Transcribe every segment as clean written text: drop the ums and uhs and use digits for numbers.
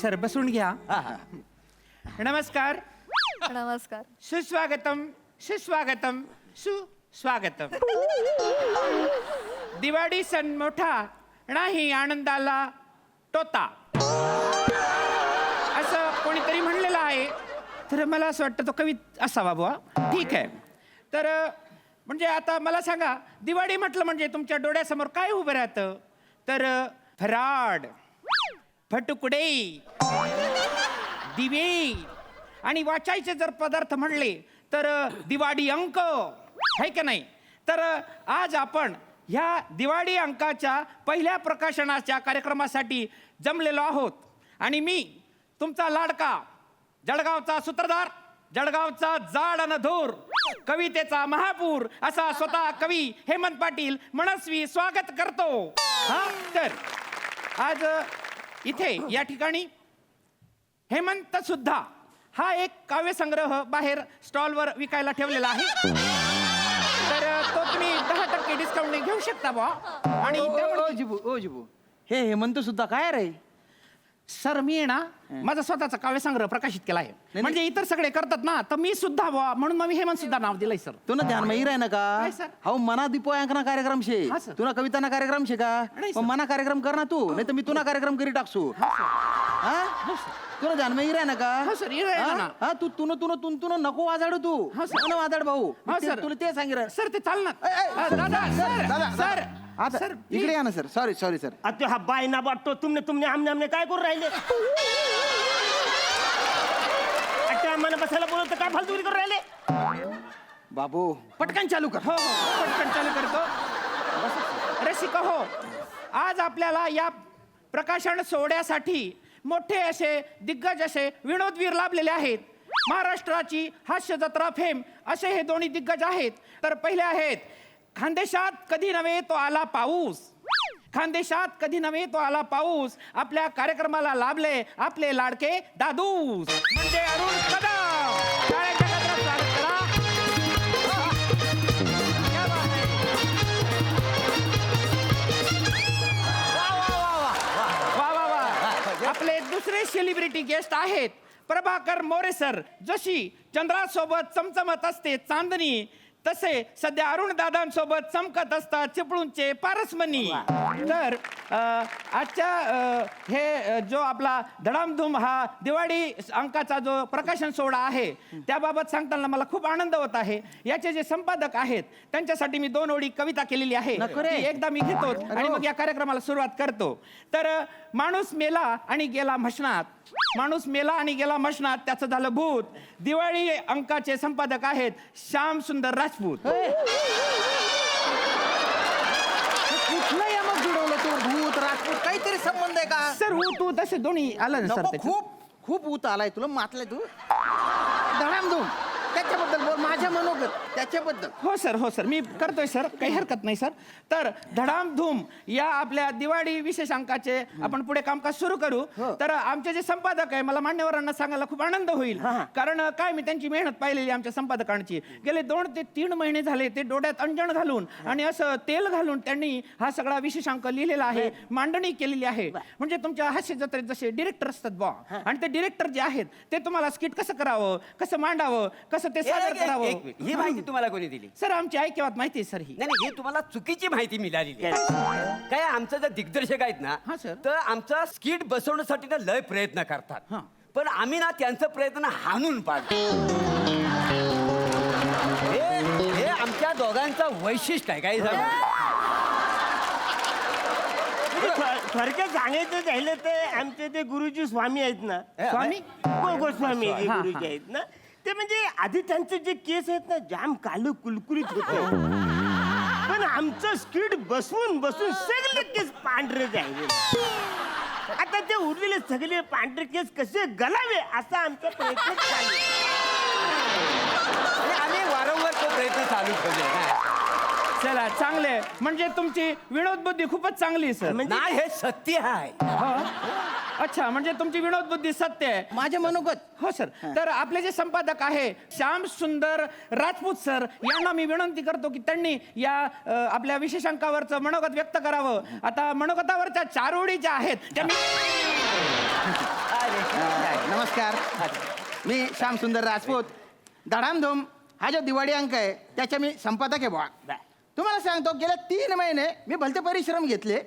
Sir बसून घ्या. नमस्कार. नमस्कार. सुस्वागतम सुस्वागतम सुस्वागतम. दिवाळी सण मोठा नाही आनंदाला तोता असं कोणीतरी म्हणलेलं आहे. तर मला असं वाटतं तो कवी असावा बुवा. ठीक आहे. तर म्हणजे आता मला सांगा, दिवाळी म्हटलं म्हणजे तुमच्या डोळ्यासमोर काय उभं राहतं? तर फराड, फटुकडे, दिवे आणि वाचायचे जर पदार्थ म्हणले तर दिवाळी अंक आहे की नाही. तर आज आपण ह्या दिवाळी अंकाच्या पहिल्या प्रकाशनाच्या कार्यक्रमासाठी जमलेलो आहोत. आणि मी तुमचा लाडका, जळगावचा सूत्रधार, जळगावचा जाड अन धूर, कवितेचा महापूर असा स्वतः कवी हेमंत पाटील मनस्वी स्वागत करतो. हा, तर आज इथे या ठिकाणी हेमंत सुद्धा हा एक काव्यसंग्रह बाहेर स्टॉलवर विकायला ठेवलेला आहे. तर तो तुम्ही 10% डिस्काउंटने घेऊ शकता बा. आणि ओ जिबू हे हेमंत सुद्धा काय रे? सर मी आहे ना माझा स्वतःचा काव्यसंग्रह प्रकाशित केला आहे. म्हणजे इतर सगळे करतात ना, तर मी सुद्धा बुवा म्हणून मग मी हेमंत सुद्धा नाव दिलंय सर. तू ना ध्यान में ना का? काय सर? हाऊ मना दीपोयांकना कार्यक्रम शे. हा, सर. तुला कविताना कार्यक्रम शे का? नाही, सर. पण मना कार्यक्रम कर ना तू, नाही तर मी तुला कार्यक्रम करी टाकसू. हा? तुला ध्यान में ना का? हो, सर, इराय ना. हा? हा, तू तुन नको वाजाडू तू. हा, सर. नको वाजाड भाऊ. हा, ते- सर. तुला ते सांगितलं. सर ते चालणार. दादा सर आता सर इकडे या ना सर. Sorry sir. आता हा बाय ना वाटतो तुमने आमने काय करून राहिले? अच्छा मला बसायला बोलत काय फालतूगिरी करून राहिले? बाबू पटकन चालू कर. हो हो पटकन चालू करतो. रसिक हो, आज आपल्याला या प्रकाशन सोहळ्यासाठी मोठे असे दिग्गज असे विनोदवीर लाभलेले आहेत. महाराष्ट्राची हास्य जत्रा फेम असे हे दोन्ही दिग्गज आहेत. तर पहिले आहेत खानदेशात कधी नव्हे तो आला पाऊस. खानदेशात कधी नव्हे तो आला पाऊस. आपल्या कार्यक्रमाला लाभले आपले लाडके दादूस म्हणजे अरुण कदम. टाळ्यांच्या गजरात स्वागत करा. क्या बात आहे. वा वा वा. आपले दुसरे सेलिब्रिटी गेस्ट आहेत प्रभाकर मोरे सर. जशी चंद्रासोबत चमचमत असते चांदणी, तसे सध्या अरुण दादांसोबत चमकत असतात चिपळूणचे पारसमणी. तर आजच्या हे जो आपला धडामधूम हा दिवाळी अंकाचा जो प्रकाशन सोहळा आहे त्याबाबत सांगताना मला खूप आनंद होत आहे. याचे जे संपादक आहेत त्यांच्यासाठी मी 2 ओळी कविता केलेली आहे. नको रे. ती एकदा मी घेतो आणि मग या कार्यक्रमाला सुरुवात करतो. तर माणूस मेला आणि गेला मशनात. माणूस मेला आणि गेला मशनात त्याचं झालं भूत. दिवाळी अंकाचे संपादक आहेत श्याम सुंदर राजपूत. कुठलं या मग जुळवलं तू? भूत राजपूत काहीतरी संबंध आहे का? सर हो तू तसे दोन्ही आलं ना सर नको, त्याच्यात. खूप ऊत आलाय तुला. मातलाय तू धडामधूम. त्याच्याबद्दल बोल. माझ्या मनोगत त्याच्याबद्दल. हो सर मी करतोय सर, काही हरकत नाही सर. तर धडामधूम या आपल्या दिवाळी विशेष अंकाचे आपण पुढे कामकाज सुरू करू. तर आमचे जे संपादक आहे मला मान्यवरांना सांगायला खूप आनंद होईल. कारण काय मी त्यांची मेहनत पाहिलेली आमच्या संपादकांची. गेले 2 ते 3 महिने झाले ते डोळ्यात अंजन घालून आणि असं तेल घालून त्यांनी हा सगळा विशेष अंक लिहिलेला आहे, मांडणी केलेली आहे. म्हणजे तुमच्या हास्य जत्रेत जसे डिरेक्टर असतात बा, आणि ते डिरेक्टर जे आहेत ते तुम्हाला स्किट कसं करावं, कसं मांडावं, कसं ते सादर करावं. ही माहिती तुम्हाला कोणी दिली? सर आमची ऐकिवात माहिती आहे सर ही. नाही हे तुम्हाला चुकीची माहिती मिळालेली आहे. काय आमचं जर दिग्दर्शक आहेत ना, हा, सर. तर आमचा स्किट बसवण्यासाठी ना लय प्रयत्न करतात. हा. पण आम्ही ना त्यांचा प्रयत्न हाणून पाडतो. हे आमच्या दोघांचं वैशिष्ट्य आहे. काय थोडक्यात सांगायचं झालं तर आमचे ते गुरुजी स्वामी आहेत ना, स्वामी गोस्वामी जे हा, गुरुजी हा. आहेत ना, ते म्हणजे आधी त्यांचे जे केस आहेत ना जाम कालो कुलकुलीत होते. पण आमचं स्किट बसवून सगळे केस पांढरे झाले. आता ते उरलेले सगळे पांढरे केस कसे गलावे असा आमचा प्रयत्न चालू. आम्ही वारंवार तो प्रयत्न चालू ठेवले. चला चांगले. म्हणजे तुमची विनोद बुद्धी खूपच चांगली आहे सर. नाही हे सत्य आहे. हो. अच्छा म्हणजे तुमची विनोद बुद्धी सत्य आहे. माझ्या मनोगत. हो सर. तर आपले जे संपादक आहे श्याम सुंदर राजपूत सर यांना मी विनंती करतो की त्यांनी या आपल्या विशेष अंकावरचं मनोगत व्यक्त करावं. आता मनोगतावरच्या 4 ओळी ज्या आहेत त्या मी नमस्कार, मी श्याम सुंदर राजपूत. धडामधूम हा जो दिवाळी अंक आहे त्याच्या मी संपादक आहे बुवा. तुम्हाला सांगतो गेल्या 3 महिने मी भलते परिश्रम घेतले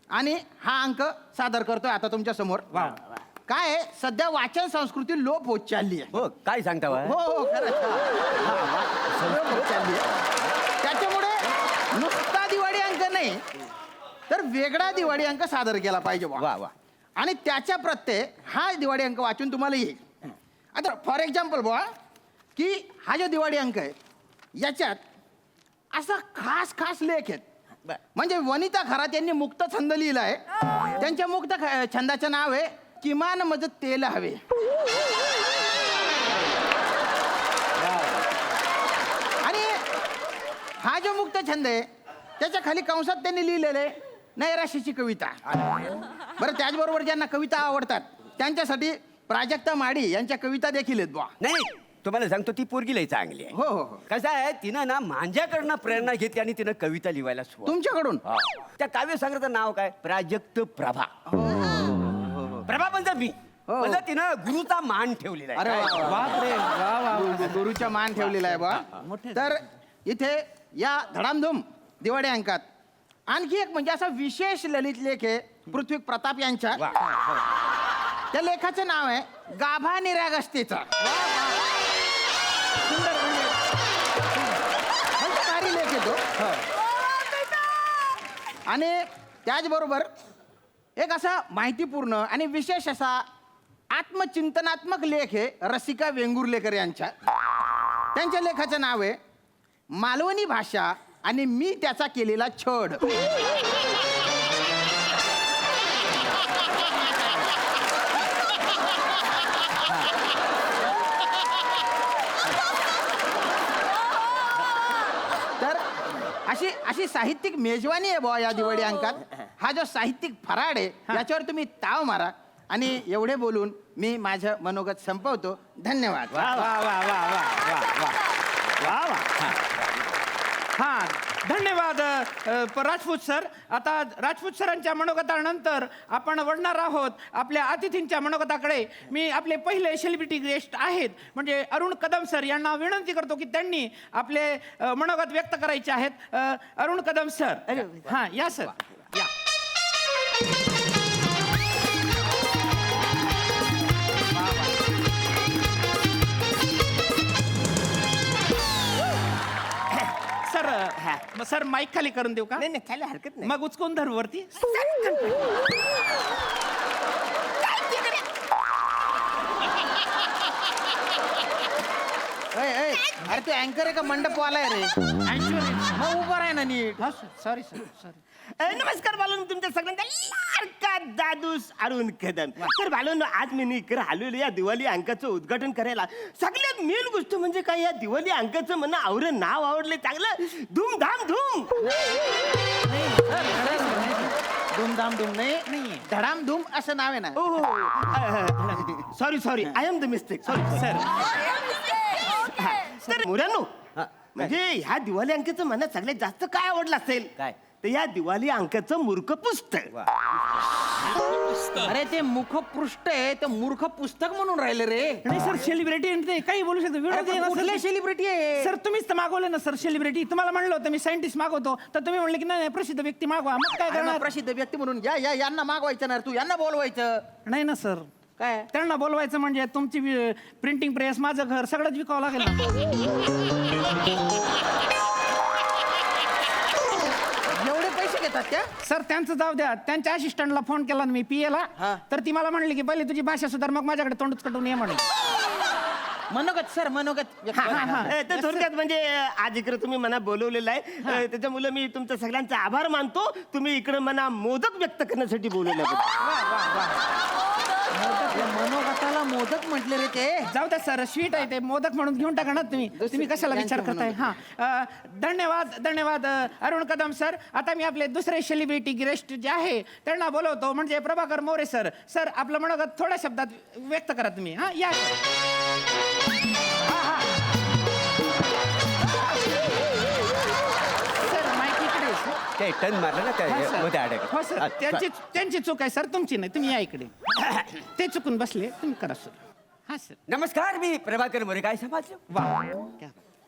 आणि हा अंक सादर करतोय आता तुमच्या समोर. काय आहे, सध्या वाचन संस्कृती लोप होत चालली आहे. हो काय सांगता बा? हो हो खरंच. लोप होत चालली आहे. त्याच्यामुळे नुसता दिवाळी अंक नाही तर वेगळा दिवाळी अंक सादर केला पाहिजे बुवा. वा वा. आणि त्याच्या प्रत्यय हा दिवाळी अंक वाचून तुम्हाला येईल. आता फॉर एक्झाम्पल बुवा की हा जो दिवाळी अंक आहे याच्यात असा खास खास लेख आहेत. म्हणजे वनिता खरात यांनी मुक्त छंद लिहिला आहे. त्यांच्या मुक्त छंदाचं नाव आहे किमान मज तेल हवे. आणि हा जो मुक्त छंद आहे त्याच्या खाली कंसात त्यांनी लिहिलेलं आहे नैराश्याची कविता. बरं, त्याचबरोबर ज्यांना कविता आवडतात त्यांच्यासाठी प्राजक्ता माडी यांच्या कविता देखील आहेत बुवा. नाही तुम्हाला सांगतो ती पोरगी लई चांगली आहे. हो हो हो. कसं आहे तिनं ना माझ्याकडनं प्रेरणा घेतली आणि तिनं कविता लिहायला सुरुवात. तुमच्याकडून हा. त्या काव्य संग्रहाचं नाव काय? प्राजक्त प्रभा. प्रभा म्हणजे मी हो. म्हणजे तिनं गुरुचा मान ठेवलेला आहे. अरे वा, काय? वा. बापरे वा वा. गुरुच्या मान ठेवलेला आहे बा. तर इथे या धडामधूम दिवाळी अंकात आणखी एक म्हणजे असा विशेष ललित लेख आहे पृथ्वी प्रताप यांच्या. वा. त्या लेखाचं नाव आहे गाभा निरागसतेचा. सुंदर म्हणजे भारी लेख येतो. आणि त्याचबरोबर एक असा माहितीपूर्ण आणि विशेष असा आत्मचिंतनात्मक लेख आहे रसिका वेंगुर्लेकर यांच्या. त्यांच्या लेखाचं नाव आहे मालवणी भाषा आणि मी त्याचा केलेला छड. तर अशी अशी साहित्यिक मेजवानी आहे बुवा या दिवाळी अंकात. हा जो साहित्यिक फराड आहे याच्यावर तुम्ही ताव मारा. आणि एवढे बोलून मी माझं मनोगत संपवतो. धन्यवाद. वा वा वा वा वा वा वा वा वा. हा धन्यवाद राजपूत सर. आता राजपूत सरांच्या मनोगतानंतर आपण वळणार आहोत आपल्या अतिथींच्या मनोगताकडे. मी आपले पहिले सेलिब्रिटी गेस्ट आहेत म्हणजे अरुण कदम सर यांना विनंती करतो की त्यांनी आपले मनोगत व्यक्त करायचे आहेत. अरुण कदम सर, हां या सर या. सर सर माईक खाली करून देऊ का? नाही नाही खाली हरकत नाही. मग उचकून धर वरती. अरे तू अँकर आहे का मंडपवाला आहे रे? मग उभा राह ना नीट. Sorry sir sorry. नमस्कार बालून, तुमच्या सगळ्यांचा लाडका दादूस अरुण कदम. तर बालून आज मी इकडे आलेलो या दिवाळी अंकाचं उद्घाटन करायला. सगळ्यात मेन गोष्ट म्हणजे काय, या दिवाळी अंकाचं म्हणणं आवडलं, नाव आवडले चांगलं धूमधाम धूम. धूमधाम धूम नाही, धडामधूम असं नाव आहे ना. Sorry sorry, I am the mistake. Sorry sir तर मुलांनो, म्हणजे ह्या दिवाळी अंकाचं मला सगळ्यात जास्त काय आवडलं असेल काय? तर या दिवाळी अंकाचं मूर्ख पुस्तक. अरे ते मुखपृष्ठ आहे ते मूर्ख पुस्तक म्हणून राहिले रे. नाही सर, सेलिब्रिटी ते काही बोलू शकतो. विनोद आहे ना, कुठले सर? सेलिब्रिटी आहे? सर तुम्हीच तर मागवले ना सर सेलिब्रिटी. तुम्हाला म्हणलं होतं मी सायंटिस्ट मागवतो तर तुम्ही म्हणले की नाही प्रसिद्ध व्यक्ती मागवा. मग काय अरे मग करणार? प्रसिद्ध व्यक्ती म्हणून या यांना मागवायचं ना, तू यांना बोलवायचं. नाही ना सर, काय त्यांना बोलवायचं म्हणजे तुमची प्रिंटिंग प्रेस, माझं घर सगळंच विकावं लागेल ना. एवढे पैसे घेतात त्या? सर त्यांचं जाऊ द्या. त्यांच्या असिस्टंटला फोन केला ना मी PA ला, तर ती मला म्हणली की पहिले तुझी भाषा सुधार मग माझ्याकडे तोंडच कटून ये म्हणे. मनोगत सर मनोगत. तर थोडक्यात म्हणजे आज इकडे तुम्ही मला बोलवलेलं आहे, त्याच्यामुळे मी तुमचं सगळ्यांचा आभार मानतो. तुम्ही इकडे मला मोदक व्यक्त करण्यासाठी बोलवलं. मनोगताला मोदक म्हटले रे ते. जाऊ द्या सर, स्वीट आहे ते, मोदक म्हणून घेऊन टाका ना तुम्ही. तुम्ही कशाला विचार करताय? हा धन्यवाद धन्यवाद अरुण कदम सर. आता मी आपले दुसरे सेलिब्रिटी गेस्ट जे आहे त्यांना बोलवतो म्हणजे प्रभाकर मोरे सर. सर आपलं मनोगत थोड्या शब्दात व्यक्त करा तुम्ही. हा या सर. माहिती इकडे ते टन मारलं ना त्या हा, सर. मध्ये हो अडकलं. सर हा, त्यांची चूक आहे सर, तुमची नाही. तुम्ही या इकडे. ते चुकून बसले, तुम्ही करा सर. हा सर. नमस्कार, मी प्रभाकर मोरे. काय समजलं? वा.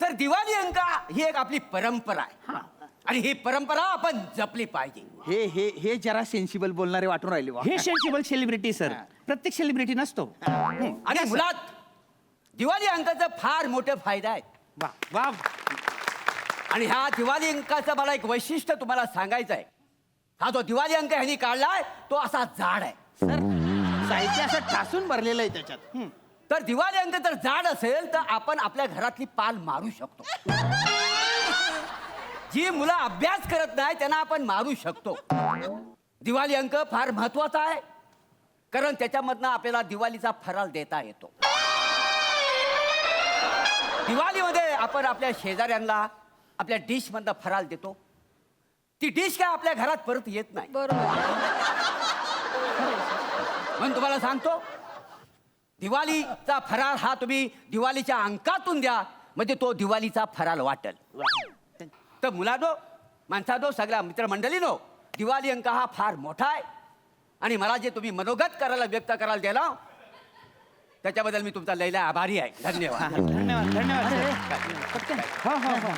तर दिवाळी अंक ही एक आपली परंपरा आहे आणि ही परंपरा आपण जपली पाहिजे. हे हे हे जरा सेन्सिबल बोलणारे वाटून राहिले वा. हे सेन्सिबल सेलिब्रिटी सर, प्रत्येक सेलिब्रिटी नसतो. आणि मुळात दिवाळी अंकाचा फार मोठा फायदा आहे. वा वा. आणि ह्या दिवाळी अंकाचं मला एक वैशिष्ट्य तुम्हाला सांगायचं आहे. हा जो दिवाळी अंक ह्यांनी काढलाय तो असा जाड आहे. सर साहित्य असं ठासून भरलेलं आहे त्याच्यात. तर दिवाळी अंक जर जाड असेल तर आपण आपल्या घरातली पाल मारू शकतो. जी मुलं अभ्यास करत नाही त्यांना आपण मारू शकतो. दिवाळी अंक फार महत्वाचा आहे कारण त्याच्यामधनं आपल्याला दिवाळीचा फराळ देता येतो. दिवाळीमध्ये आपण आपल्या शेजाऱ्यांना आपल्या डिश मधनं फराळ देतो. ती डिश काय आपल्या घरात परत येत नाही. म्हणून तुम्हाला सांगतो, दिवाळीचा फराळ हा तुम्ही दिवाळीच्या अंकातून द्या, म्हणजे तो दिवाळीचा फराळ वाटेल. तर मुलांनो, माणसानो, सगळ्या मित्रमंडळीनो, दिवाळी अंक हा फार मोठा आहे आणि मला जे तुम्ही मनोगत करायला व्यक्त करायला दिला त्याच्याबद्दल मी तुमचा लयला आभारी आहे. धन्यवाद. धन्यवाद धन्यवाद सर. हो हो हो.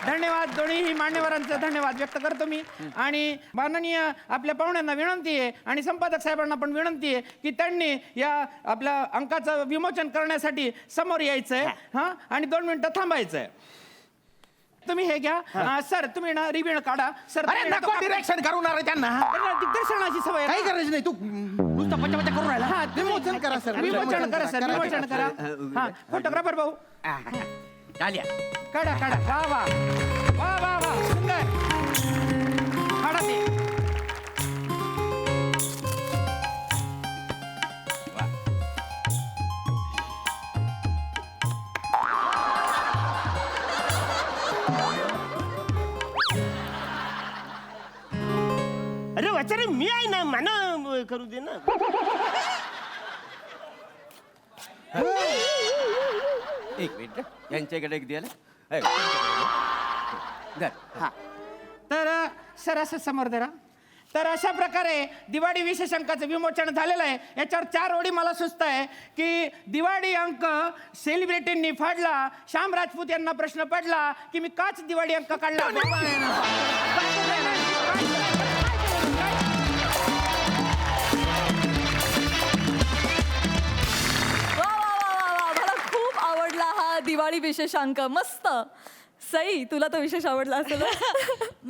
धन्यवाद. दोन्हीही मान्यवरांचं धन्यवाद व्यक्त करतो मी. आणि माननीय आपल्या पाहुण्यांना विनंती आहे आणि संपादक साहेबांना पण विनंती आहे की त्यांनी या आपल्या अंकाचं विमोचन करण्यासाठी समोर यायचं आहे. हां, आणि 2 मिनिटं थांबायचं आहे. तुम्ही हे घ्या सर, तुम्ही ना रिबीण काढा सर. अरे नको डिरेक्शन करू ना रे त्यांना. दिग्दर्शनाची सवय आहे. काही करायचं नाही, तू नुसतं पचापचा करून राहिला. हा, विमोचन करा सर. विमोचन करा सर, विमोचन करा. हा, फोटोग्राफर भाऊ चाल्या. काढा काढा. वा वा वा वा वा, सुंदर. काढा ते. अरे वाचारे, मी आहे ना, मला करू दे ना. एक मिनिट, यांच्याकडे एक द्यायला. हा. तर सर असं समोर धरा. तर अशा प्रकारे दिवाळी विशेष अंकाचं विमोचन झालेलं आहे. याच्यावर 4 ओळी मला सुचत आहे की दिवाळी अंक सेलिब्रिटींनी फाडला. श्याम राजपूत यांना प्रश्न पडला की मी काच दिवाळी अंक काढला. मला खूप आवडला हा दिवाळी विशेषांक. मस्त. सई, तुला तो विशेष आवडला असेल.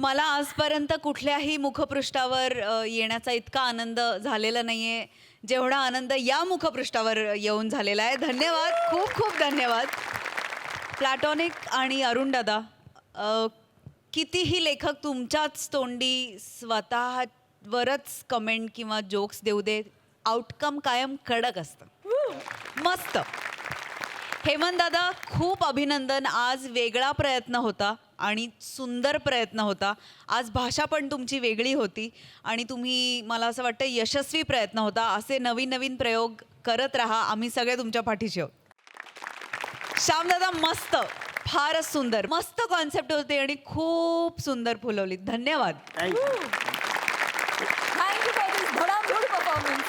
मला आजपर्यंत कुठल्याही मुखपृष्ठावर येण्याचा इतका आनंद झालेला नाहीये जेवढा आनंद या मुखपृष्ठावर येऊन झालेला आहे. धन्यवाद, खूप खूप धन्यवाद. प्लॅटॉनिक आणि अरुण दादा, कितीही लेखक तुमच्याच तोंडी स्वतःवरच कमेंट किंवा जोक्स देऊ दे, आउटकम कायम कडक असतं. मस्त. हेमंत दादा, खूप अभिनंदन. आज वेगळा प्रयत्न होता आणि सुंदर प्रयत्न होता. आज भाषा पण तुमची वेगळी होती आणि तुम्ही, मला असं वाटतं, यशस्वी प्रयत्न होता. असे नवीन नवीन प्रयोग करत राहा. आम्ही सगळे तुमच्या पाठीशी आहोत. श्यामदादा, मस्त, फारच सुंदर. मस्त कॉन्सेप्ट होते आणि खूप सुंदर फुलवली. धन्यवाद. थँक्यू फॉर दिस धडामधूड परफॉर्मन्स.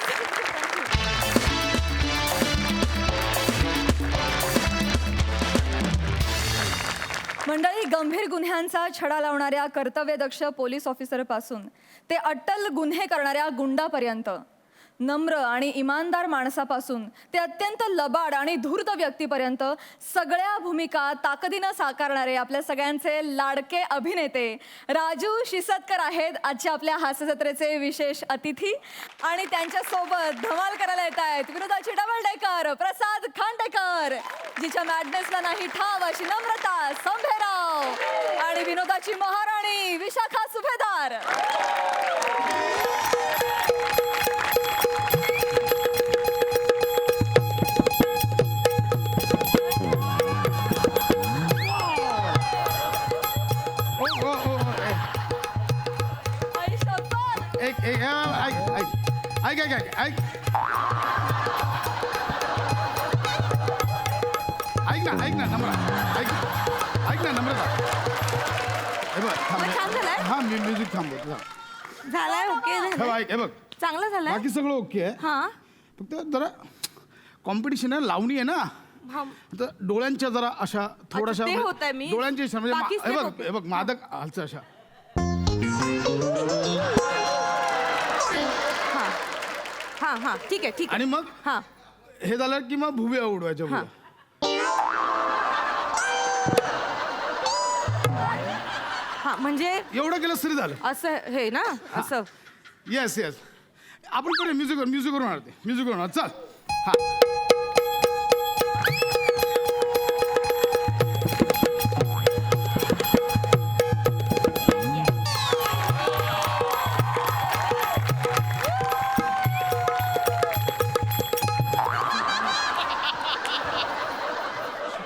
मंडळी, गंभीर गुन्ह्यांचा छडा लावणाऱ्या कर्तव्यदक्ष पोलीस ऑफिसरपासून ते अट्टल गुन्हे करणाऱ्या गुंडापर्यंत, नम्र आणि इमानदार माणसापासून ते अत्यंत लबाड आणि धूर्त व्यक्तीपर्यंत सगळ्या भूमिका ताकदीनं साकारणारे आपल्या सगळ्यांचे लाडके अभिनेते राजू शिसतकर आहेत आजच्या आपल्या हास्यजत्रेचे विशेष अतिथी. आणि त्यांच्यासोबत धमाल करायला येत आहेत विनोदाची डबल डेकर प्रसाद खांडेकर, जिच्या मॅडनेसला नाही ठाव अशी नम्रता संभेराव, आणि विनोदाची महाराणी विशाखा सुभेदार. ऐक ना नम्रता, हे बघ थांब. मग छान झालाय? हा मी म्युझिक थांबवतो. झालाय ओके हे बघ, हे बघ चांगलं झालंय बाकी सगळं ओके आहे. हा फक्त जरा कॉम्पिटिशन आहे, लावणी आहे ना, हा. तर डोळ्यांच्या जरा अशा थोड्याशा ते होतंय मी. डोळ्यांच्या इशा म्हणजे बाकी हे बघ step हे बघ मादक हालचं अशा. हा हा ठीक आहे आणि मग हा हे झालं की मग भुव्या उडवायच्या हा. भुव्या. हा म्हणजे एवढं केलं तरी झालं. असं हे ना असं येस येस आपण करूया म्युझिक करून आणते म्युझिक करून आण. चल हा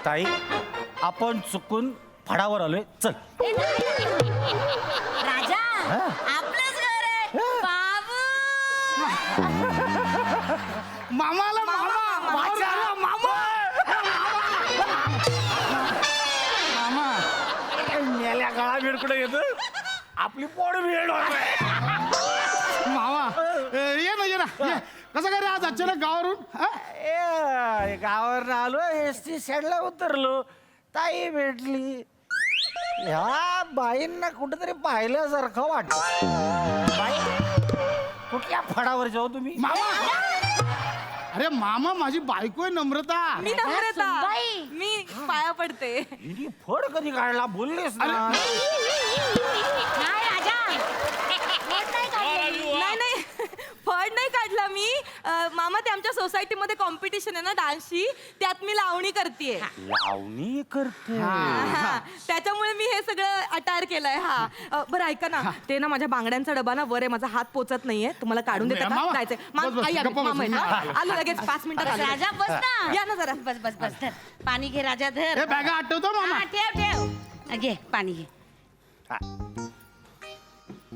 ताई आपण चुकून फडावर आलोय. चल राजा आपलंच घर आहे बाबू मामाला मामा माझा मामा मेल्या गळा बिरकुडे येतो आपली पोड भेड मामा ये ना ये. कसं काय रे आज अचानक गावावरून हा? गावावर आलो एस टी स्टँडला उतरलो ताई भेटली. ह्या बाईंना कुठेतरी पाहिल्यासारखं वाटत. बाई कुठल्या फडावर जाऊ तुम्ही? मामा अरे मामा माझी बायको आहे नम्रता. मी नम्रता सुनबाई. मी पाया पडते हिने फड कधी काढला बोललेस ना. नाही राजा नाही नाही फळ नाही काढला मी मामा ते आमच्या सोसायटीमध्ये कॉम्पिटिशन आहे ना डान्सची त्यात मी लावणी करतेय लावणी करते. त्याच्यामुळे मी हे सगळं अटायर केलंय हा बरं ऐका ना ते ना माझ्या बांगड्यांचा डबा ना वर आहे माझा हात पोचत नाहीये तुम्हाला काढून देता का मामा, जायचंय बस, बस, आई आली, गप्पा बस, मामा आहे ना? मी आलो लगेच 5 मिनिटात आलो. राजा बस ना या ना जरा बस बस बस धर पाणी घे राजा धर हे बॅगा आठवतो मामा. हा, ठेव ठेव घे पाणी घे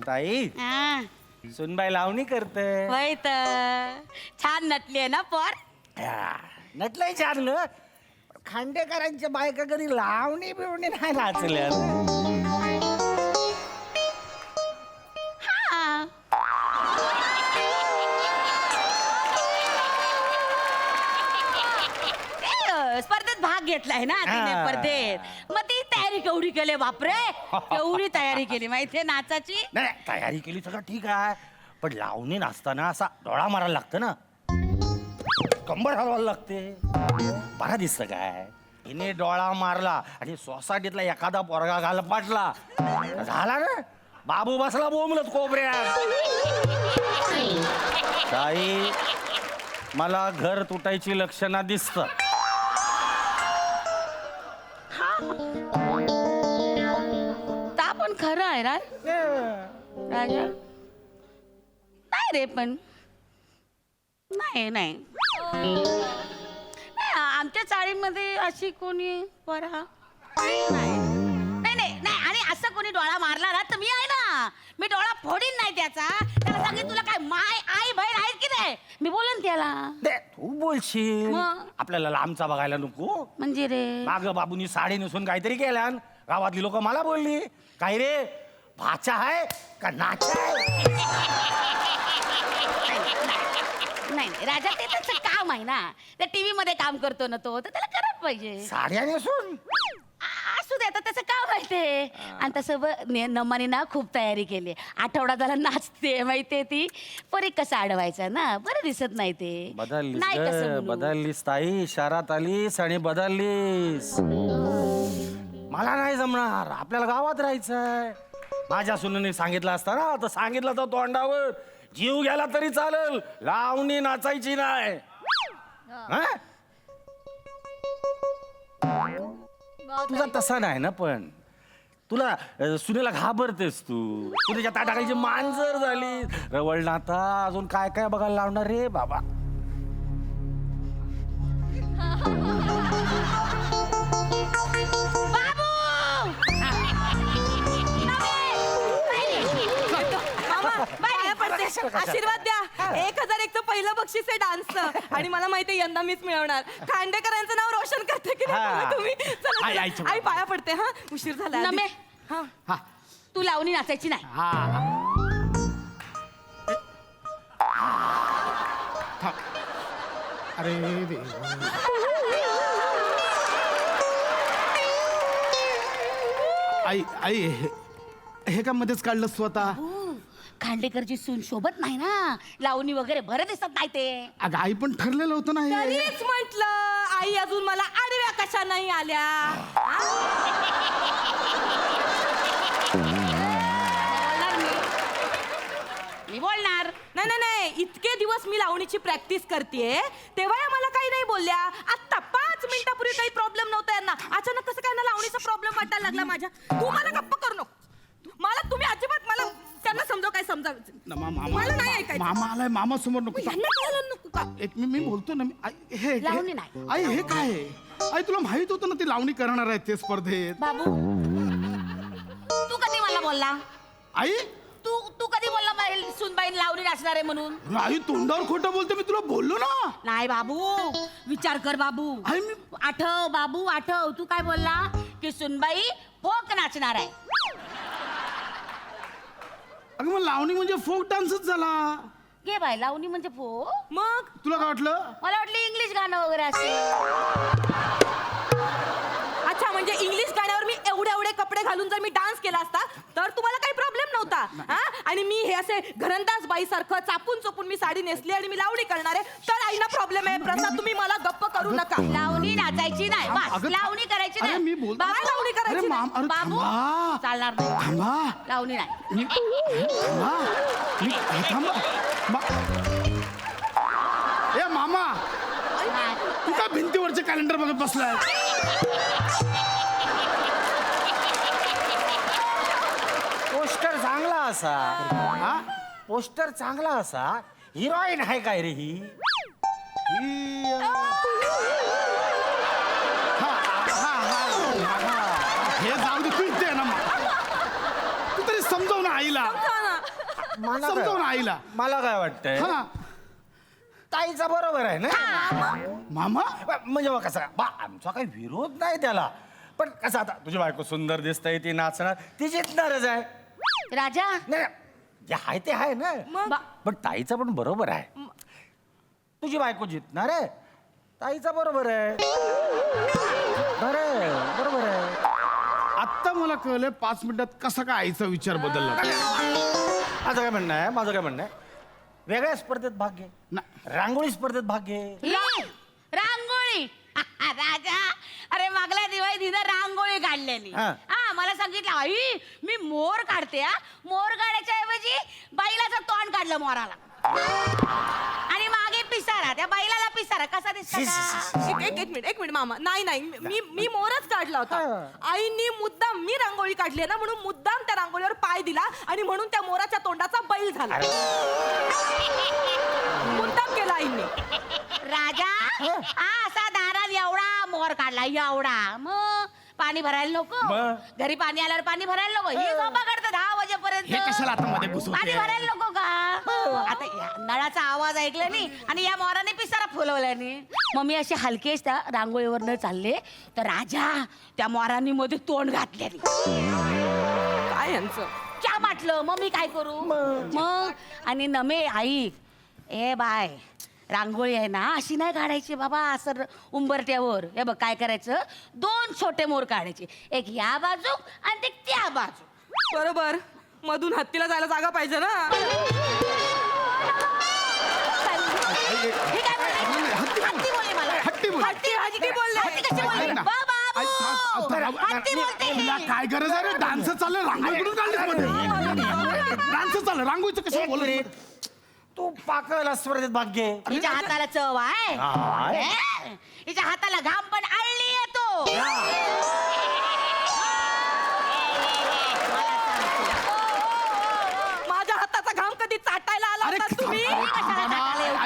ताई हा सुनबाई लावणी करते. होय तर छान नटली आहे ना पोर नटलंय छानलं. खांडेकरांच्या बायका कधी लावणी बिवणी नाही नाचल्या. हा ते, स्पर्धेत भाग घेतलाय ना तिने हा. स्पर्धेत मग ती तयारी केवढी केली बापरे केवढी तयारी केली माहितीये नाचाची नाही तयारी केली सगळं ठीक आहे पण लावणी नाचताना असा डोळा मारायला लागतं ना कंबर हलवायला लागते. बरा दिसतं काय. हिने डोळा मारला आणि सोसायटीतला एखादा पोरगा घाल पाटला झाला ना बाबू बसला बोंबलत कोबऱ्या. ताई मला घर तुटायची लक्षणं दिसत. ता पण खरं आहे ना राजा नाही रे पण नाही नाही नाही, आमच्या चाळीमध्ये अशी कोणी परा नाही नाही नाही नाही आणि असं कोणी डोळा मारला ना तर मी आहे ना मी डोळा फोडीन नाही त्याचा त्याला सांगेन तुला काय माय आई बहीण आहेत की नाही मी बोलेन त्याला तू बोलशील मग? आपल्याला लांबचा बघायला नको. म्हणजे रे माग बाबूनी साडी नेसून काहीतरी केल्या गावातली लोक मला बोलली काय रे भाचा आहे का नाचा आहे. नाही नाही, राजा ते त्याचं काम आहे ना त्या टीव्ही मध्ये काम करतो ना तो तर त्याला करायला पाहिजे साड्या नेसून असू दे आता त्याचं काम आहे ते आणि तसं नमाने ना खूप तयारी केली आठवडा झाला नाचते माहितीये ती परी कसं अडवायचं ना बरं दिसत नाही ते बदललीस नाही कसं ग, म्हणू. बदललीस ताई शहरात आलीस आणि बदललीस. मला नाही जमणार आपल्याला गावात राहायचंय. माझ्या सुनेने सांगितलं असतं ना तर सांगितलं तर तोंडावर जीव गेला तरी चालेल लावणी नाचायची नाही. हा? तुझा तसा नाही ना पण तुला सुनेला घाबरतेस तू तुझ्या ताटाखालची मांजर झाली रवळ नाता अजून काय काय बघायला लावणार रे बाबा. मामा पाया पडते आशीर्वाद द्या 1001 चं पहिलं बक्षीस आहे डान्सचं आणि मला माहितीये यंदा मीच मिळवणार खांडेकरांचं नाव रोशन करते की नाही हा. बघा तुम्ही चला, आई, चला. आईच्या आई पाया पडते हा उशीर झाला नमे. हा हा तू लावणी नाचायची नाही. हा थांब. अरे देवा. आई आई हे का मध्येच काढलं स्वतः? खांडेकरची सून शोभत नाही ना, लावणी वगैरे बरं दिसत नाही ते. अगं आई पण ठरलेलं होतं ना हे. तरीच म्हंटल आई अजून मला आडव्या कशा नाही आल्या. बोलणार मी बोलणार. नाही नाही नाही, इतके दिवस मी लावणीची प्रॅक्टिस करतेय तेव्हा मला काही नाही बोलल्या. आता 5 मिनिटापूर्वी काही प्रॉब्लेम नव्हता यांना, अचानक कसं काय ना लावणीचा प्रॉब्लेम वाटायला लागला माझ्या. तू मला गप्प करू नको. मला तुम्ही अजिबात मला त्यांना समजाव काय समजावं. मला नाही ऐकायचं. मामा आलाय, मामा समोर नको. यांना कळलं नको का? एक मी बोलतो ना. हे लावणी नाही. आई हे काय आहे? आई तुला माहित होतं ना ती लावणी करणार आहे ते स्पर्धेत. बाबू तू कधी मला बोलला? आई तू कधी बोलला सुनबाई लावणी नाचणार आहे म्हणून? आई तोंडावर खोटं बोलते, मी तुला बोललो ना. नाही बाबू, विचार कर बाबू. आई मी आठव बाबू आठव, तू काय बोलला की सुनबाई फोक नाचणार आहे. अगं मग लावणी म्हणजे फोक डान्सच झाला. घे बाय, लावणी म्हणजे फोक. मग तुला काय वाटलं? मला वाटलं इंग्लिश गाणं वगैरे असेल. अच्छा, म्हणजे इंग्लिश गाण्यावर मी एवढे एवढे कपडे घालून जर मी डान्स केला असता तर तुम्हाला काही प्रॉब्लेम नव्हता. हा, आणि मी हे असे घरंदाज बाई सारखं चापून चोपून मी साडी नेसली आणि मी लावणी करणार आहे तर आईना प्रॉब्लेम आहे. प्रसाद, तुम्ही मला गप्प करू नका. लावणी नाचायची नाही, बस. अगं, लावणी करायची अरे नाही. मी बोल- बाबू, काय लावणी करायची अरे नाही? माम, अरे बाबू थांबा. चालणार नाही. थांबा. लावणी नाही. थांबा. थांबा. ए मामा, तू का भिंतीवरचे कॅलेंडर बघत बसलाय? पोस्टर चांगला असा. हा? पोस्टर चांगला असा. हिरोईन आहे काय रे ही? हे जाऊ दे, तू इथे आहे ना. तू तरी समजव ना आईला. मला समजव काय- ना आईला. मला काय वाटतंय, हा ताईचा बरोबर आहे ना. मामा, म्हणजे बघ कसं बा, आमचा काही विरोध नाही त्याला, पण कसं आता तुझी बायको सुंदर दिसतंय, ती नाचणार, ती जितणारच आहे. राजा नाही जे आहे ते आहे ना. बा- पण ताईचं पण बरोबर आहे. तुझी बायको जितणार आहे, ताईचा बरोबर आहे. बरोबर आहे. आत्ता मला कळलं 5 मिनिटात कसा काय आईचा विचार बदलला. माझं काय म्हणणं आहे, वेगळ्या स्पर्धेत भाग घे. रांगोळी स्पर्धेत भाग घे. रांगोळी. राजा, अरे मागल्या दिवाळी तिनं रांगोळी काढलेली. हा. हा, मला सांगितलं आई मी मोर काढते. हा, मोर काढायच्या ऐवजी बैलाचं तोंड काढलं मोराला आणि मागे पिसारा. त्या बैलाला पिसारा कसा दिसतो का? एक मिनिट मामा. नाही मी मोरच काढला होता. आईनी मुद्दाम मी रांगोळी काढली ना म्हणून मुद्दाम त्या रांगोळीवर पाय दिला आणि म्हणून त्या मोराच्या तोंडाचा बैल झाला. मुद्दाम केला आईने. राजा हा असा दारात एवढा मोर काढला, एवढा. मग पाणी भरायला नको, मग? घरी पाणी आल्यावर पाणी भरायला नको. हे झोपा काढतं 10 वाजेपर्यंत. हे कशाला आता मध्ये घुसवते? पाणी भरायला नको का? आता या नळाचा आवाज ऐकला नाही आणि या मोराने पिसारा फुलवल्याने. मग मी असे हलकेच त्या रांगोळीवर न चालले तर राजा त्या मोरांनी मध्ये तोंड घातल्याने. काय यांचं? क्या म्हटलं मग मी काय करू? मग आणि नमे आई, ए बाय, रांगोळी आहे ना अशी नाही काढायची बाबा, असं उंबरट्यावर. हे बघ काय करायचं, 2 छोटे मोर काढायचे, एक या बाजू आणि एक त्या बाजू. बरोबर, मधून हत्तीला जायला जागा पाहिजे ना. हे काय बोलले? हत्ती बोलले मला. हट्टी बोल. हत्ती बोलले. हत्ती कशी बोलले? ऐक ना. बाबू, हत्ती बोलते तुला हे. काय गरज आहे रे? डान्स चाललं, रांगोळी कुठून काढलीस मध्ये? डान्स चाललं, रांगोळीचं कसं एक बोलत? मिनिट. तू पाकळला स्पर्धेत भाग घे. हिच्या हाताला चव आहे. आहे. हे? हिच्या हाताला घाम पण आळली येतो. माझ्या हाताचा घाम कधी चाटायला आला अरे होता तुम्ही?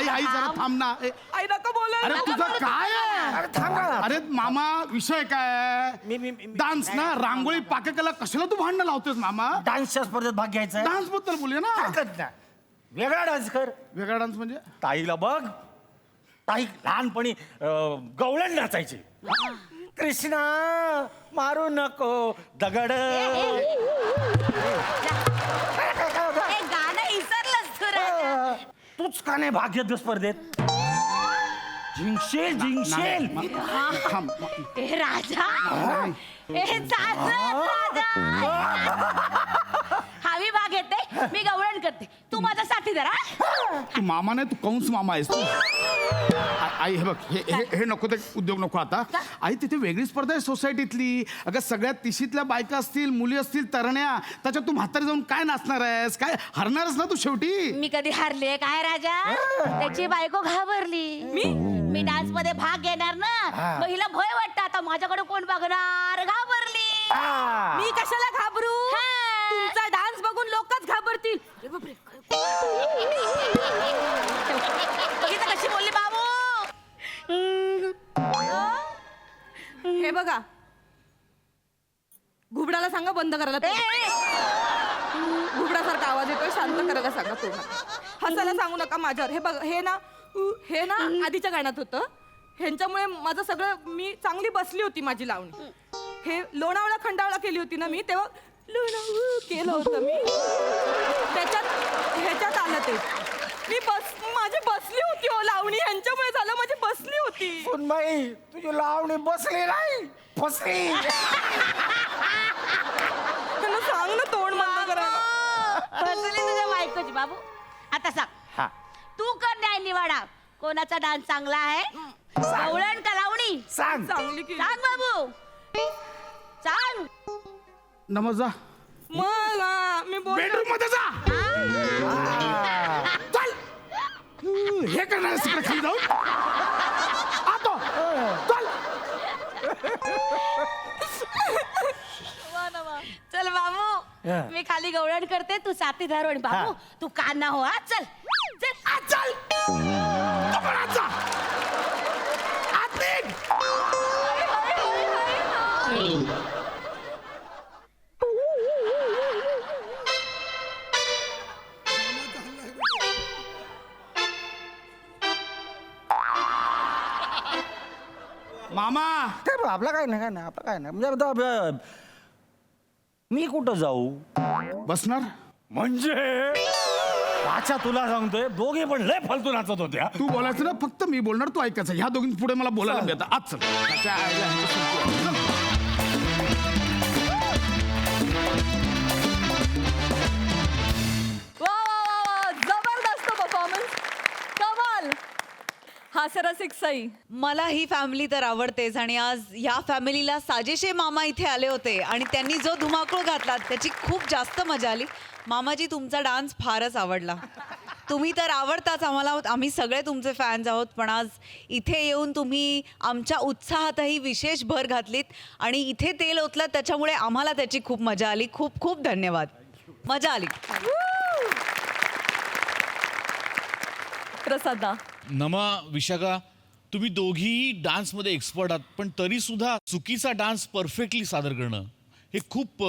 आई जरा थांब ना. आई नका बोलू. अरे तुझं काय आहे? अरे थांब ना. अरे मामा, विषय काय? मी- डान्स ना, रांगोळी पाककला कशाला तू भांडणं लावतोस मामा? डान्सच्या स्पर्धेत भाग घ्यायचा. डान्स बद्दल बोलूया ना. हरकत नाही. वेगळा डान्स कर. वेगळा डान्स म्हणजे? ताईला बघ, ताई लहानपणी गवळण नाचायची. कृष्णा मारू नको दगड. हे गाणं विसरलंस तू राजा. तूच का नाही भाग घेत स्पर्धेत? जिंकशील जिंकशील. थांब. ए राजा ए चालत राजा. हवी भाग येते मी गवळण करते तू माझा साथीदार हा? तू मामा नाही, तू कंस मामा आहेस तू. आई हे बघ, हे नको ते उद्योग नको आता. आई तिथे वेगळी स्पर्धा आहे सोसायटीतली. अगं सगळ्या तिशीतल्या बायका असतील, मुली असतील, तरण्या. त्याच्यात तू म्हातारी जाऊन काय नाचणार आहेस? काय हरणारच ना तू शेवटी. मी कधी हारले काय राजा? त्याची बायको घाबरली. मी डान्स मध्ये भाग घेणार ना, मग हिला भय वाटतं आता माझ्याकडे कोण बघणार. घाबरली. मी कशाला घाबरू? तुमचा डान्स बघून लोकच घाबरतील. बघितलं कशी बोलली बाबू. हे बघा, घुबडाला सांगा बंद करायला. घुबडासारखा आवाज येतोय, शांत करायला सांगा तोंड. हसायला सांगू नका माझ्यावर. हे बघा, हे ना आधीच्या गाण्यात होतं. ह्यांच्यामुळे माझं सगळं, मी चांगली बसली होती माझी लावणी. हे लोणावळा खंडावळा केली होती ना मी, तेव्हा केलं होतं मी. ह्याच्यात आलं ते. माझी बसली होती हो लावणी, ह्यांच्यामुळे झालं. माझी बसली होती. सुनबाई तुझी लावणी बसली नाही, फसली. त्यांना सांग ना तोंड बंद करायला. फसली तुझ्या बायकोची बाबू. आता सांग, तू कर न्याय निवाडा. कोणाचा डान्स चांगला आहे, गवळण का लावणी? सांग. चांगली केली. सांग बाबू, सांग. नमजा मला मी बोल बेडरूम मध्ये जा. चल. हे करणार तिकडे खाली जाऊन. आतो चल. चल बाबू, मी खाली गवळण करते, तू साथीदार आणि बाबू तू कान्हा हो. हा चल चल चल. तू पण आत जा. आत निघ. मामा काय आपला काय नाही, काय नाही, आपलं काय नाही. म्हणजे आता मी कुठं जाऊ? बसणार. म्हणजे अच्छा तुला सांगतोय, दोघे पण लय फालतू नाचत होत्या. तू बोलायचं ना, फक्त मी बोलणार, तू ऐकायचं. ह्या दोघींनी पुढे मला बोलायला मिळतं. आज चल. त्याच्या आईला ह्यांचं चल. वा वा वा वा, जबरदस्त परफॉर्मन्स, कमाल. हास्यरसिक सई. मला ही फॅमिली तर आवडतेच आणि आज ह्या फॅमिलीला साजेशे मामा इथे आले होते आणि त्यांनी जो धुमाकूळ घातला त्याची खूप जास्त मजा आली. मामाजी तुमचा डान्स फारच आवडला. तुम्ही तर आवडताच आम्हाला, आम्ही सगळे तुमचे फॅन्स आहोत. पण आज इथे येऊन तुम्ही आमच्या उत्साहातही विशेष भर घातलीत आणि इथे तेल ओतलं, त्याच्यामुळे आम्हाला त्याची खूप मजा आली. खूप खूप धन्यवाद. मजा आली. प्रसादा. नमा विशाखा, तुम्ही दोघीही डान्समध्ये एक्सपर्ट आहात, पण तरी सुद्धा चुकीचा डान्स परफेक्टली सादर करणं हे खूप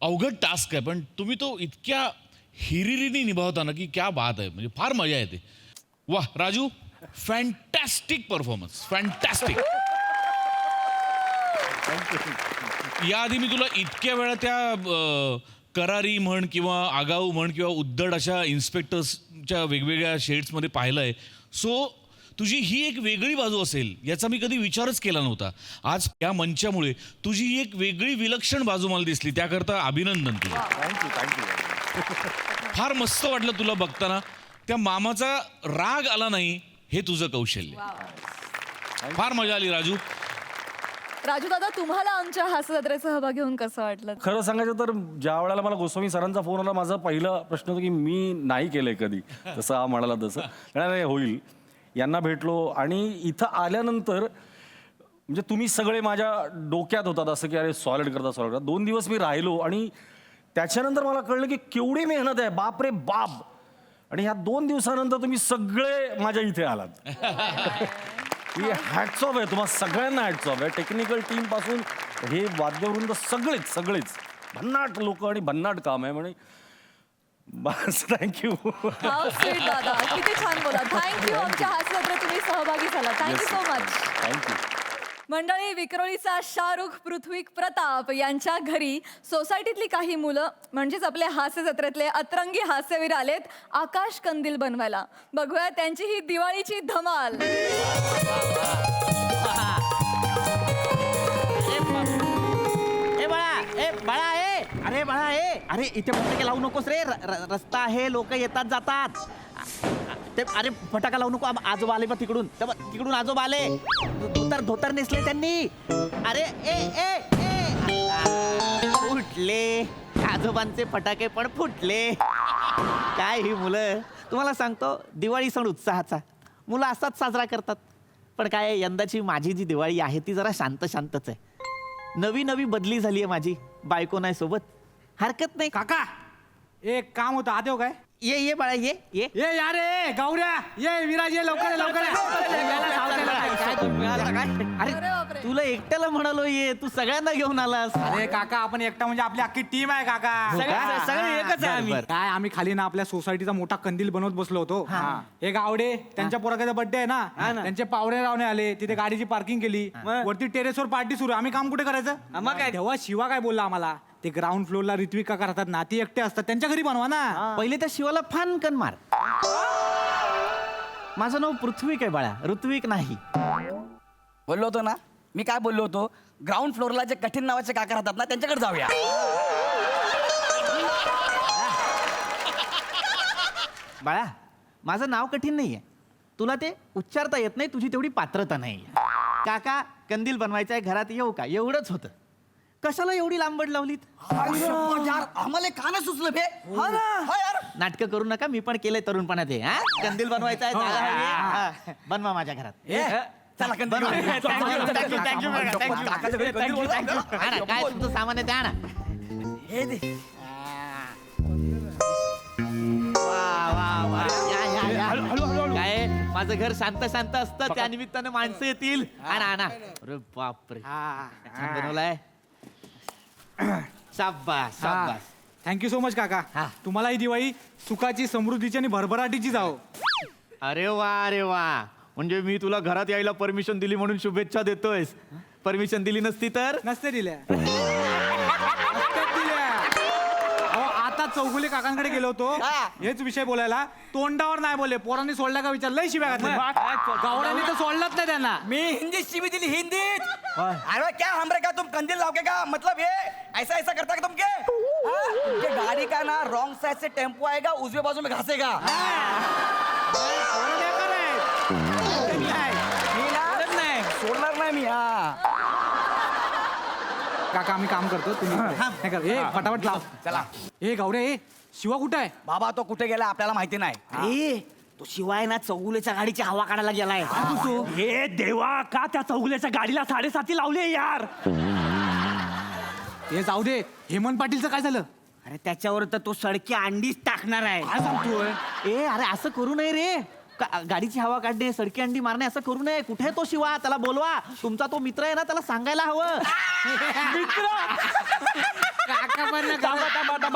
अवघड टास्क आहे. पण तुम्ही तो इतक्या हिरिरीने निभावता ना की क्या बात आहे. म्हणजे फार मजा येते. वा राजू, फॅन्टॅस्टिक परफॉर्मन्स, फॅन्टॅस्टिक. याआधी मी तुला इतक्या वेळा त्या करारी म्हण किंवा आगाऊ म्हण किंवा उद्धड अशा इन्स्पेक्टर्सच्या वेगवेगळ्या शेड्समध्ये पाहिलं आहे. सो तुझी ही एक वेगळी बाजू असेल याचा मी कधी विचारच केला नव्हता. आज या मंचामुळे तुझी ही एक वेगळी विलक्षण बाजू मला दिसली, त्याकरता अभिनंदन तुला. फार मस्त वाटलं तुला बघताना. त्या मामाचा राग आला नाही हे तुझं कौशल्य. फार मजा आली राजू. राजू दादा, तुम्हाला आमच्या हास्यजत्रेत सहभाग घेऊन कसं वाटलं? खरं सांगायचं तर ज्या वेळेला मला गोस्वामी सरांचा फोन आला, माझा पहिला प्रश्न होता की मी नाही केलंय कधी, तसं हा म्हणाला तसं. नाही होईल. यांना भेटलो आणि इथं आल्यानंतर म्हणजे तुम्ही सगळे माझ्या डोक्यात होतात असं की अरे सॉलिड करता. 2 दिवस मी राहिलो आणि त्याच्यानंतर मला कळलं की केवढी मेहनत आहे, बाप रे बाप. आणि ह्या 2 दिवसानंतर तुम्ही सगळे माझ्या इथे आलात. ही हॅट्स ऑफ आहे तुम्हाला सगळ्यांना, हॅट्स ऑफ आहे. टेक्निकल टीम पासून हे वाद्यवृंद सगळेच भन्नाट लोक आणि भन्नाट काम आहे. म्हणजे बस थँक्यू. दादा किती छान बोला. थँक्यू. आमच्या हास्यजत्रेत तुम्ही सहभागी झाला. Thank you so much. थँक्यू. मंडळी, विक्रोळीचा शाहरुख, पृथ्वी, प्रताप यांच्या घरी सोसायटीतली काही मुलं म्हणजेच आपले हास्य जत्रेतले अतरंगी हास्यवीर आलेत आकाश कंदील बनवायला. बघूया त्यांची ही दिवाळीची धमाल. अरे बाळा अरे इथे फटाके लावू नकोस रे. रस्ता आहे, लोक येतात जातात. ते अरे फटाका लावू नको. आजोबा आले बा तिकडून. तिकडून आजोबा आले. धोतर नेसले त्यांनी. अरे फुटले आजोबांचे फटाके पण फुटले. काय ही मुलं, तुम्हाला सांगतो दिवाळी सण उत्साहाचा. मुलं असाच साजरा करतात. पण काय यंदाची माझी जी दिवाळी आहे ती जरा शांतच आहे. नवी बदली झाली आहे माझी. बायको नाही सोबत. हरकत नाही. काका एक काम होतं, आते हो काय? ये बाळा ये यार ए गौऱ्या ये, विराज ये, लवकर अरे तुला एकट्याला म्हणालो ये, तू सगळ्यांना घेऊन आलास. अरे काका, आपण एकटा म्हणजे आपली अख्खी टीम आहे काका. सगळे एकच आहे आम्ही. काय आम्ही खाली ना आपल्या सोसायटीचा मोठा कंदील बनवत बसलो होतो. हे गावडे त्यांच्या पोराचा बर्थडे आहे ना, त्यांचे पावणे रावणे आले. तिथे गाडीची पार्किंग केली. वरती टेरेसवर पार्टी सुरू. आम्ही काम कुठे करायचं? तेव्हा शिवा काय बोलला आम्हाला, ते ग्राउंड फ्लोअरला ऋत्विक काका राहतात ना, ती एकटे असतात, त्यांच्या घरी बनवा ना. पहिले त्या शिवाला फानकन मार. माझं नाव पृथ्वीक आहे बाळा, ऋत्विक नाही. बोललो होतो ना मी, काय बोललो होतो, ग्राउंड फ्लोअरला जे कठीण नावाचे काका राहतात ना त्यांच्याकडे जाऊया. बाळा माझं नाव कठीण नाहीये. तुला ते उच्चारता येत नाही, तुझी तेवढी पात्रता नाही. काका कंदील बनवायचा आहे, घरात येऊ का, एवढंच होतं. कशाला एवढी लांबड लावलीत? आम्हाला काना सुचलं बे. नाटकं करू नका, मी पण केलंय तरुणपणात हे. कंदील बनवायचा आहे, बनवा माझ्या घरात. चला काय तुमचं सामान आहे द्या ना. काय माझं घर शांत असतं, त्या निमित्तानं माणसं येतील. आणा. अरे बापरे, छान बनवलाय. शाबास. थँक्यू सो मच काका. तुम्हाला ही दिवाळी सुखाची, समृद्धीची आणि भरभराटीची जाओ. अरे वा, म्हणजे मी तुला घरात यायला परमिशन दिली म्हणून शुभेच्छा देतोयस. परमिशन दिली नसती तर? नसते दिल्या. आता चौगुले काकांकडे गेलो होतो हेच विषय बोलायला. तोंडावर नाही बोलले, पोरांनी सोडला का विचार, लय शिव्या घातल्या. गावड्यांनी तर सोडलंच नाही त्यांना. मी हिंदीत शिवी दिली, हिंदीत. अरे क्या हमरे का तुम कंदील लाओगे का, मतलब ये ऐसा करता का तुम के? तुमके गाड़ी का ना रॉन्ग साइड से टेम्पो आएगा, उजवे बाजू में घासेगा. सोडणार नाही मी. काका आम्ही काम करतो, तुम्ही फटाफट लाव. चला. ए गौरे, शिवा कुठे आहे? बाबा तो कुठे गेला आपल्याला माहिती नाही. तो शिवाय ना चौगुलेच्या गाडीची हवा काढायला गेलाय. हे देवा, का त्या चौगुलेच्या गाडीला 7:30 लावले यार. हे जाऊ दे, हेमंत पाटीलचं काय झालं? अरे त्याच्यावर तर तो सडकी अंडीच टाकणार आहे. काय सांगतोय? अरे असं करू नये रे. गाडीची हवा काढणे, सडकी अंडी मारणे असं करू नये. कुठे तो शिवा, त्याला बोलवा. तुमचा तो मित्र आहे ना, त्याला सांगायला हवं.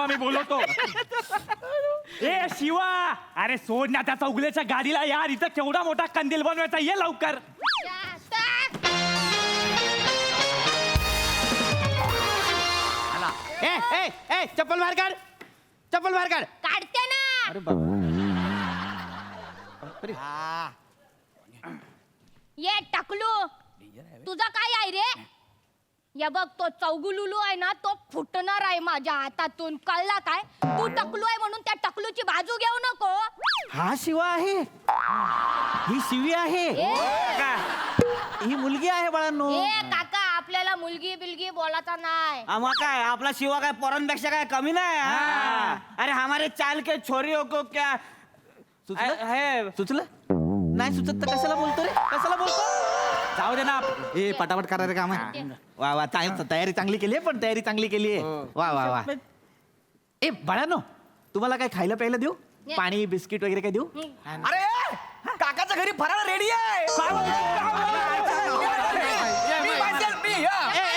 मी बोलवतो. ए शिवा, अरे सोड ना त्या चौगुलेच्या गाडीला यार. इथं केवढा मोठा कंदील बनवायचा, ये लवकर. चप्पल बाहेर काढ. काढते ना. अरे बाबा. ये टकलू, तुझा काय आहे रे? या बघ, तो चौगुलुलू आहे ना, तो फुटणार आहे माझ्या हातातून, कळला काय? तू टकलू आहे म्हणून त्या टकलूची बाजू घेऊ नको. हा शिवा आहे, ही शिवी आहे, ही मुलगी आहे बाळांनो. ए काका, आपल्याला मुलगी बिलगी बोलायचा नाही. आम्हा काय, आपला शिवा काय पोरांपेक्षा काय कमी नाही. अरे हमारे चाल के छोरी को क्या सुचलं नाही? सुचत तर कशाला बोलतो रे, कशाला बोलतो? जाऊ दे ना. ए पटापट करा रे काम. वा तयारी चांगली केली आहे, पण तयारी चांगली केली आहे. वा. ए बाळांनो, तुम्हाला काय खायला प्यायला देऊ? पाणी, बिस्किट वगैरे काय देऊ? अरे काकाच्या घरी फराळ रेडी आहे.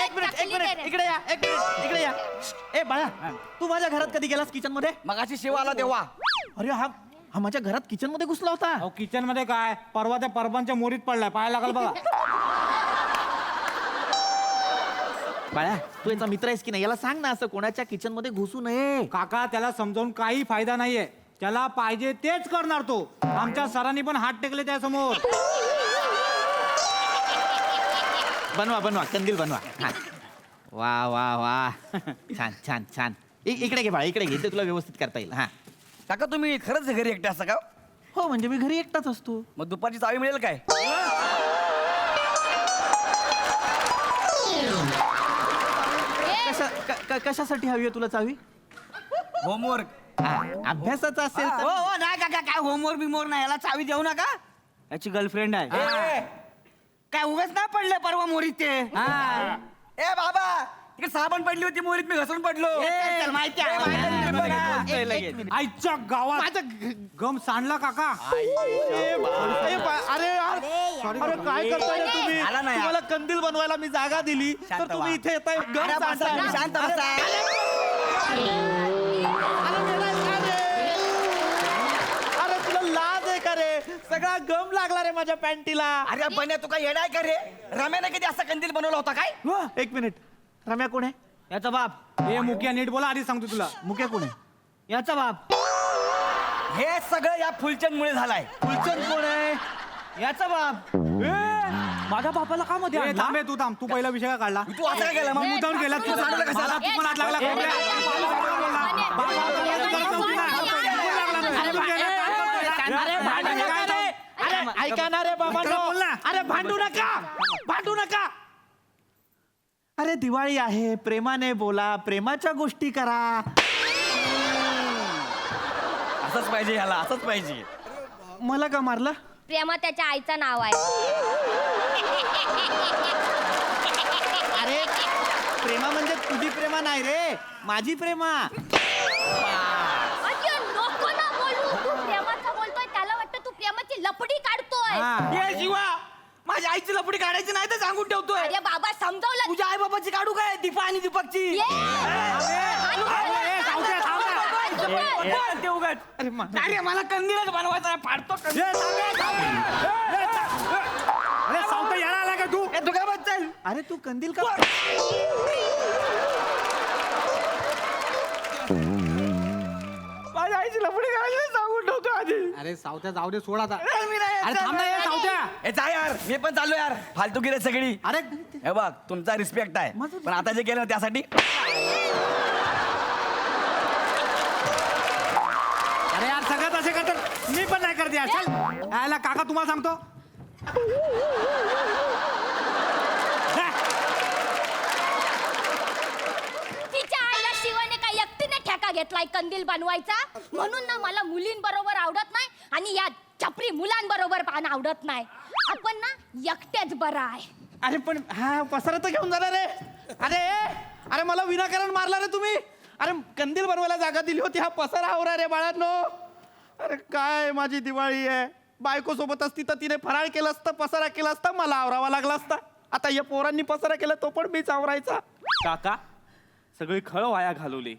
एक मिनिट, इकडे या. ए बाळा, तू माझ्या घरात कधी गेलास किचन मध्ये? मगाशी शिवाला देवा. अरे हा माझ्या घरात किचन मध्ये घुसला होता. किचन मध्ये काय, परवा त्या परबांच्या मोरीत पडलाय, पाया लागल बघा. बाळा तू याचा मित्र आहेस की नाही याला सांग ना असं कोणाच्या किचन मध्ये घुसू नये. काका त्याला समजावून काही फायदा नाहीये. त्याला पाहिजे तेच करणार तो. आमच्या सरांनी पण हात टेकले त्यासमोर. बनवा बनवा कंदील बनवा. हा. वा वा वा छान छान छान. इकडे घे बाळा इकडे घे ते तुला व्यवस्थित करता येईल. हा काका तुम्ही खरंच घरी एकटे असता का? हो म्हणजे मी घरी एकटाच असतो. मग दुपारची चावी मिळेल काय? कशासाठी हवी आहे तुला चावी? होमवर्क. अभ्यासाचा असेल हो तर हो नाही काका काय होमवर्क बिमवर्क नाही, याला चावी देऊ नका. याची गर्लफ्रेंड आहे. काय उगाच नाही पडले परवा मोरीत ते. ए बाबा तिकडे साबण पडली होती मोरीत, मी घसरून पडलो. माहिती आईच्या गावात गम सांडला काका. अरे यार अरे काय करताय रे तुम्ही? आला नाही. तुम्हाला कंदील बनवायला मी जागा दिली तर शांत तुम्ही व्हा. इथे येताय गम सांडताय. शांत बसा. अरे तुला लाज आहे का रे? सगळा गम लागला रे माझ्या पॅन्टीला. अरे बन्या तू काय येडाय का रे? रम्याने कधी असा कंदील बनवला होता काय? एक मिनिट रम्या कोण आहे? याचा बाप. हे मुख्या नीट बोला आधी सांगतो तुला. मुख्या कोण आहे? याचा बाप. हे सगळं या फुलचंद मुळे झालाय. फुलचंद कोण आहे? याचा बाप. माझ्या बापाला का मध्ये थांबे तू थांब. तू पहिला विषय का काढला? तू असं काय केलं मग? मुद्दाम केला तू. सांडलं कशाला? मला तू पण हात लागला खोबऱ्या. अरे ऐका ना रे बाबा. बोल ना. अरे भांडू नका भांडू नका. अरे दिवाळी आहे प्रेमाने बोला प्रेमाच्या गोष्टी करा. असंच पाहिजे ह्याला, असंच पाहिजे. मला का मारलं? प्रेमा त्याच्या आईचं नाव आहे. अरे प्रेमा म्हणजे तुझी प्रेमा नाही रे माझी प्रेमा. अरे नको ना बोलू. तू प्रेमाचं बोलतोय त्याला वाटतं तू प्रेमाची लपडी काढतोय. ये जीवा माझ्या आईची लपडी काढायची नाही तर सांगून ठेवतोय. अरे बाबा समजावलं. तुझ्या आई बाबाची काढू काय? दीपा आणि दीपकची. अरे मला कंदीलच बनवायचा आहे, फाडतो कंदील. अरे सावता यायला आला का तू? तू काय बच्चन? अरे तू कंदील का? माझ्या आईची लपडी काढायची सांगून ठेवतो आधी. अरे सावत्या जाऊ दे सोड आता. मी नाही येत. अरे थांब ना ये सावत्या. ए जा यार, मी पण चाललो यार. फालतूगिरी आहे सगळी. अरे हे बघ तुमचा रिस्पेक्ट आहे पण आता जे केलं ना त्यासाठी अरे यार सगळ्यात असे करतात मी पण नाही करते यार. चल यायला काका तुम्हाला सांगतो. तिच्या आईला शिवाने काय एकटीने ठेका घेतलाय कंदील बनवायचा म्हणून ना मला मुलींबरोबर आवडत नाही आणि या छपरी मुलांबरोबर पण आवडत नाही. आपण ना एकटेच बरं आहे. अरे पण हा पसारा तर घेऊन जाणार रे. अरे अरे मला विनाकारण मारला रे तुम्ही. अरे कंदील बनवायला जागा दिली होती हा पसारा आवरा रे बाळांनो. अरे काय माझी दिवाळी आहे. बायको सोबत असती तर तिने फराळ केलं असतं पसारा केला असता मला आवरावा लागला असता. आता या पोरांनी पसारा केला तो पण मीच आवरायचा. काका सगळी खळ वाया घालवली.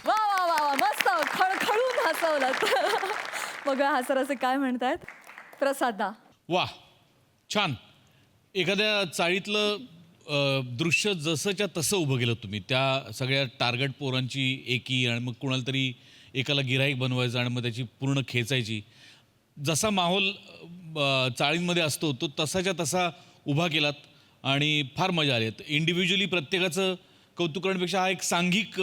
वा वा वा वा मस्त खळखळून हसवलं. बघा हसराचे काय म्हणतायत. प्रसादा वा छान. एखाद्या चाळीतलं दृश्य जसंच्या तसं उभं केलं तुम्ही. त्या सगळ्या टार्गेट पोरांची एकी आणि मग कुणाला तरी एकाला गिराईक बनवायचं आणि मग त्याची पूर्ण खेचायची. जसा माहोल चाळींमध्ये असतो तो तसाच्या तसा उभा केलात आणि फार मजा आली. इंडिव्हिज्युअली प्रत्येकाचं कौतुक करण्यापेक्षा हा एक सांघिक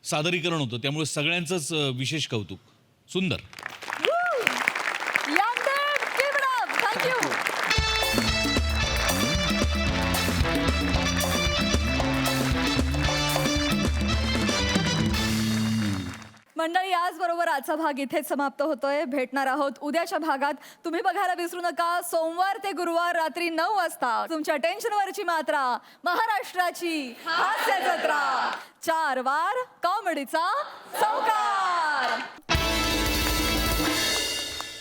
सादरीकरण होतं त्यामुळे सगळ्यांचंच विशेष कौतुक. सुंदर. थँक्यू. मंडळी याचबरोबर आजचा भाग इथेच समाप्त होतोय. भेटणार आहोत उद्याच्या भागात. तुम्ही बघायला विसरू नका सोमवार ते गुरुवार रात्री 9 वाजता तुमच्या टेन्शनवरची मात्रा महाराष्ट्राची हास्य जत्रा 4 वार कॉमेडीचा चौकार.